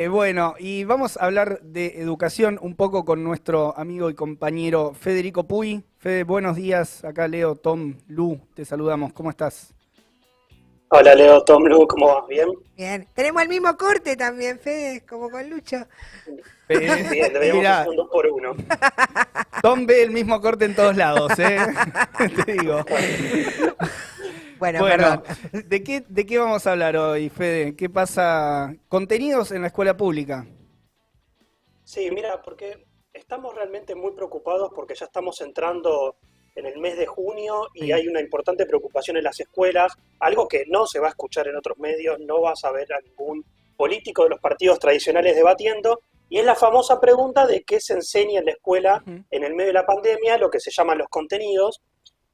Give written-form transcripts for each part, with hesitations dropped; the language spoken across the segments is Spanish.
Bueno, y vamos a hablar de educación un poco con nuestro amigo y compañero Federico Puy. Fede, buenos días. Acá Leo, Tom, Lu, te saludamos. ¿Cómo estás? Hola Leo, Tom, Lu, ¿cómo vas? ¿Bien? Bien, tenemos el mismo corte también, Fede, como con Lucho. Bien, deberíamos hacer Mirá, un 2 por uno. Tom ve el mismo corte en todos lados, ¿eh? Te digo. Bueno, Bueno, perdón. ¿de qué vamos a hablar hoy, Fede? ¿Qué pasa? Contenidos en la escuela pública. Sí, mira, porque estamos realmente muy preocupados porque ya estamos entrando en el mes de junio y Sí. hay una importante preocupación en las escuelas, algo que no se va a escuchar en otros medios, no vas a ver a ningún político de los partidos tradicionales debatiendo, y es la famosa pregunta de qué se enseña en la escuela Ujú. en el medio de la pandemia, lo que se llaman los contenidos.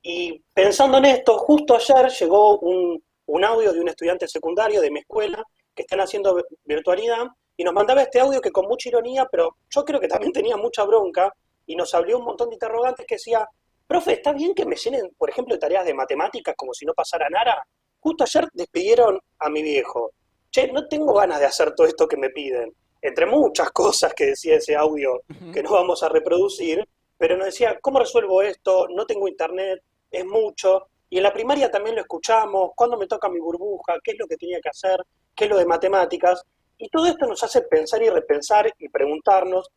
Y pensando en esto, justo ayer llegó un audio de un estudiante secundario de mi escuela que están haciendo virtualidad y nos mandaba este audio que con mucha ironía, pero yo creo que también tenía mucha bronca y nos abrió un montón de interrogantes que decía, profe, ¿está bien que me llenen, por ejemplo, de tareas de matemáticas como si no pasara nada? Justo ayer despidieron a mi viejo. Che, no tengo ganas de hacer todo esto que me piden. Entre muchas cosas que decía ese audio Ujú. que no vamos a reproducir, pero nos decía, ¿cómo resuelvo esto? No tengo internet, es mucho. Y en la primaria también lo escuchamos, cuándo me toca mi burbuja, qué es lo que tenía que hacer, qué es lo de matemáticas. Y todo esto nos hace pensar y repensar y preguntarnos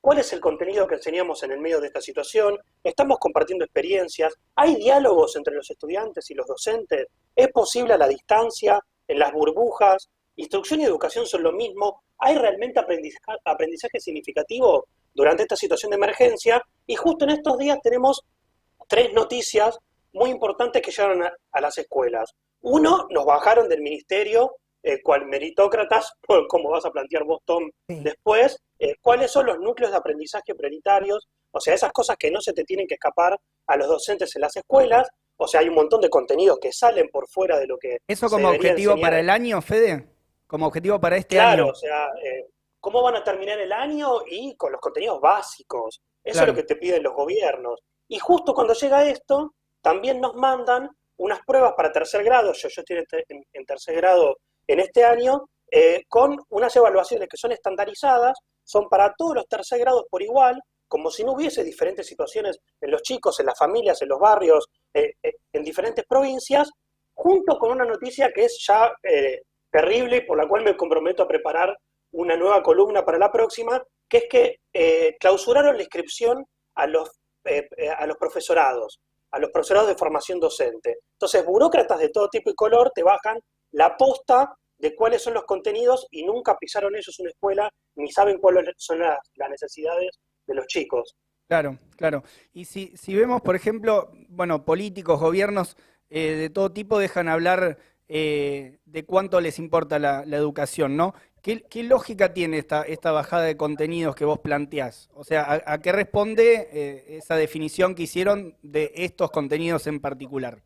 cuál es el contenido que enseñamos en el medio de esta situación. Estamos compartiendo experiencias, hay diálogos entre los estudiantes y los docentes, es posible a la distancia, en las burbujas, instrucción y educación son lo mismo, hay realmente aprendizaje significativo durante esta situación de emergencia y justo en estos días tenemos tres noticias muy importantes que llegaron a las escuelas. Uno, nos bajaron del ministerio, cual meritócratas, como vas a plantear vos, Tom, Sí. después, cuáles son los núcleos de aprendizaje prioritarios, o sea, esas cosas que no se te tienen que escapar a los docentes en las escuelas, o sea, hay un montón de contenidos que salen por fuera de lo que ¿Eso se como debería objetivo enseñar. para el año, Fede? ¿Como objetivo para este Claro, año? o sea, cómo van a terminar el año y con los contenidos básicos. Eso es lo Claro. que te piden los gobiernos. Y justo cuando llega esto, también nos mandan unas pruebas para tercer grado, yo estoy en tercer grado en este año, con unas evaluaciones que son estandarizadas, son para todos los tercer grados por igual, como si no hubiese diferentes situaciones en los chicos, en las familias, en los barrios, en diferentes provincias, junto con una noticia que es ya terrible y por la cual me comprometo a preparar una nueva columna para la próxima, que es que clausuraron la inscripción a a los profesorados de formación docente. Entonces, burócratas de todo tipo y color te bajan la posta de cuáles son los contenidos y nunca pisaron ellos una escuela ni saben cuáles son las necesidades de los chicos. Claro, claro. Y si vemos, por ejemplo, bueno, políticos, gobiernos de todo tipo dejan hablar de cuánto les importa la educación, ¿no? ¿Qué lógica tiene esta bajada de contenidos que vos planteás? O sea, ¿a qué responde esa definición que hicieron de estos contenidos en particular?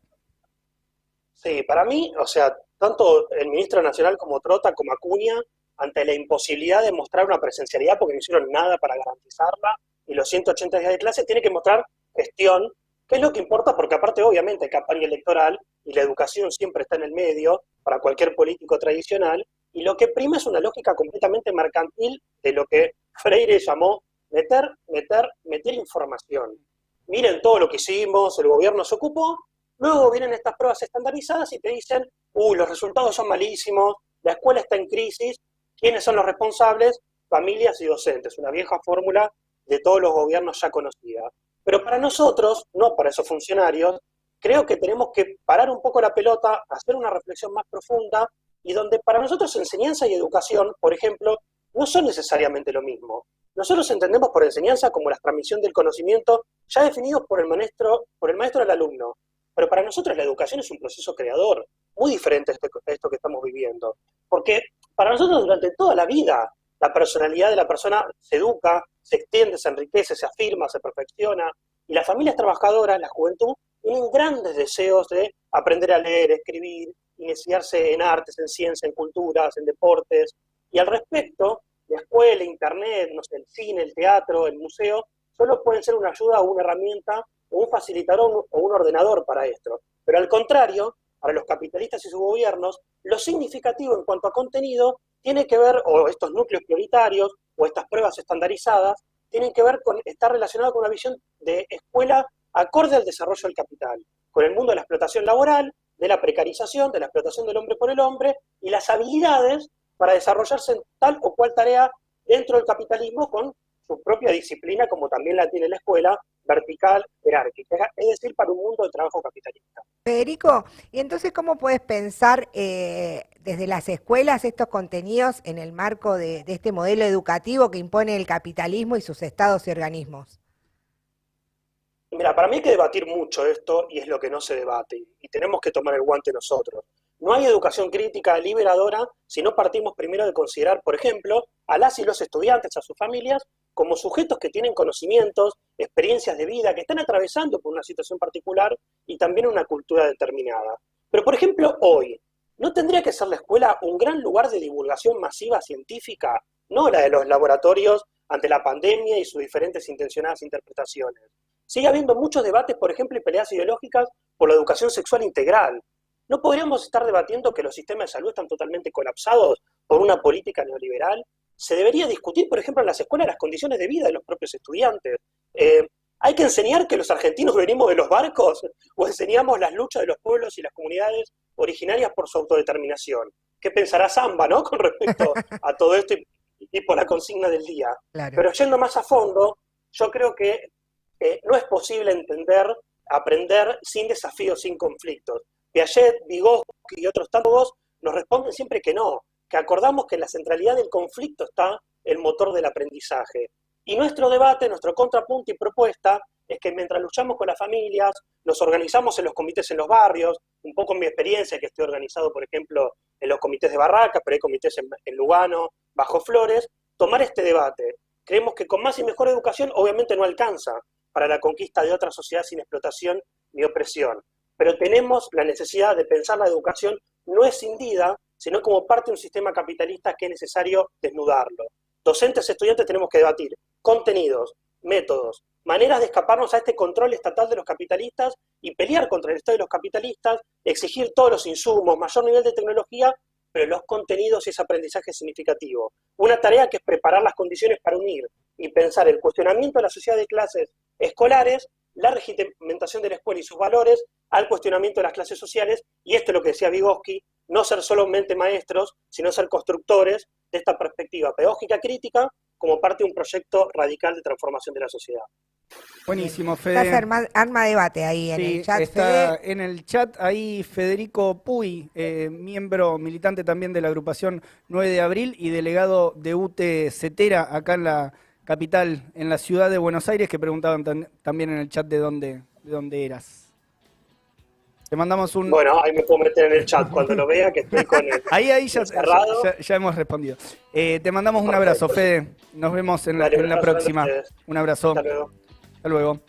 Sí, para mí, o sea, tanto el ministro nacional como Trota como Acuña, ante la imposibilidad de mostrar una presencialidad porque no hicieron nada para garantizarla, y los 180 días de clase, tiene que mostrar gestión, que es lo que importa, porque aparte obviamente hay campaña electoral y la educación siempre está en el medio para cualquier político tradicional, y lo que prima es una lógica completamente mercantil de lo que Freire llamó meter información. Miren todo lo que hicimos, el gobierno se ocupó. Luego vienen estas pruebas estandarizadas y te dicen, los resultados son malísimos, la escuela está en crisis, ¿quiénes son los responsables? Familias y docentes, una vieja fórmula de todos los gobiernos ya conocida. Pero para nosotros, no para esos funcionarios, creo que tenemos que parar un poco la pelota, hacer una reflexión más profunda y donde para nosotros enseñanza y educación, por ejemplo, no son necesariamente lo mismo. Nosotros entendemos por enseñanza como la transmisión del conocimiento ya definido por el maestro al alumno. Pero para nosotros la educación es un proceso creador, muy diferente a esto que estamos viviendo. Porque para nosotros durante toda la vida la personalidad de la persona se educa, se extiende, se enriquece, se afirma, se perfecciona. Y las familias trabajadoras, la juventud, tienen grandes deseos de aprender a leer, escribir, iniciarse en artes, en ciencia, en culturas, en deportes. Y al respecto, la escuela, internet, no sé, el cine, el teatro, el museo, solo pueden ser una ayuda o una herramienta o un facilitador o un ordenador para esto. Pero al contrario, para los capitalistas y sus gobiernos, lo significativo en cuanto a contenido tiene que ver, o estos núcleos prioritarios, o estas pruebas estandarizadas, tienen que ver con, está relacionado con una visión de escuela acorde al desarrollo del capital, con el mundo de la explotación laboral, de la precarización, de la explotación del hombre por el hombre, y las habilidades para desarrollarse en tal o cual tarea dentro del capitalismo con su propia disciplina, como también la tiene la escuela, vertical, jerárquica, es decir, para un mundo de trabajo capitalista. Federico, y entonces, ¿cómo puedes pensar desde las escuelas estos contenidos en el marco de este modelo educativo que impone el capitalismo y sus estados y organismos? Mira, para mí hay que debatir mucho esto y es lo que no se debate y tenemos que tomar el guante nosotros. No hay educación crítica liberadora si no partimos primero de considerar, por ejemplo, a las y los estudiantes, a sus familias, como sujetos que tienen conocimientos, experiencias de vida, que están atravesando por una situación particular y también una cultura determinada. Pero, por ejemplo, hoy, ¿no tendría que ser la escuela un gran lugar de divulgación masiva científica? No la de los laboratorios ante la pandemia y sus diferentes intencionadas interpretaciones. Sigue habiendo muchos debates, por ejemplo, y peleas ideológicas por la educación sexual integral. ¿No podríamos estar debatiendo que los sistemas de salud están totalmente colapsados por una política neoliberal? Se debería discutir, por ejemplo, en las escuelas las condiciones de vida de los propios estudiantes. ¿Hay que enseñar que los argentinos venimos de los barcos o enseñamos las luchas de los pueblos y las comunidades originarias por su autodeterminación? ¿Qué pensará Samba, ¿no? Con respecto a todo esto y por la consigna del día. Claro. Pero yendo más a fondo, yo creo que no es posible entender, aprender sin desafíos, sin conflictos. Piaget, Vygotsky y otros tantos nos responden siempre que no, que acordamos que en la centralidad del conflicto está el motor del aprendizaje. Y nuestro debate, nuestro contrapunto y propuesta es que mientras luchamos con las familias, nos organizamos en los comités en los barrios, un poco en mi experiencia, que estoy organizado, por ejemplo, en los comités de Barracas, pero hay comités en Lugano, Bajo Flores, tomar este debate. Creemos que con más y mejor educación obviamente no alcanza para la conquista de otra sociedad sin explotación ni opresión. Pero tenemos la necesidad de pensar la educación no escindida, sino como parte de un sistema capitalista que es necesario desnudarlo. Docentes, estudiantes, tenemos que debatir contenidos, métodos, maneras de escaparnos a este control estatal de los capitalistas y pelear contra el Estado y los capitalistas, exigir todos los insumos, mayor nivel de tecnología, pero los contenidos y ese aprendizaje significativo. Una tarea que es preparar las condiciones para unir y pensar el cuestionamiento de la sociedad de clases escolares, la regimentación de la escuela y sus valores, al cuestionamiento de las clases sociales, y esto es lo que decía Vygotsky, no ser solamente maestros, sino ser constructores de esta perspectiva pedagógica crítica como parte de un proyecto radical de transformación de la sociedad. Buenísimo, Fede. Estás arma debate ahí en el chat, está Fede. en el chat ahí Federico Puy, miembro militante también de la agrupación 9 de abril y delegado de UTE Cetera, acá en la capital, en la ciudad de Buenos Aires, que preguntaban también en el chat de dónde eras. Te mandamos un... Bueno, ahí me puedo meter en el chat cuando lo vea, que estoy con el Ahí ya cerrado. Ya hemos respondido. Te mandamos un abrazo, Fede. Nos vemos en la próxima. Un abrazo. Hasta luego. Hasta luego.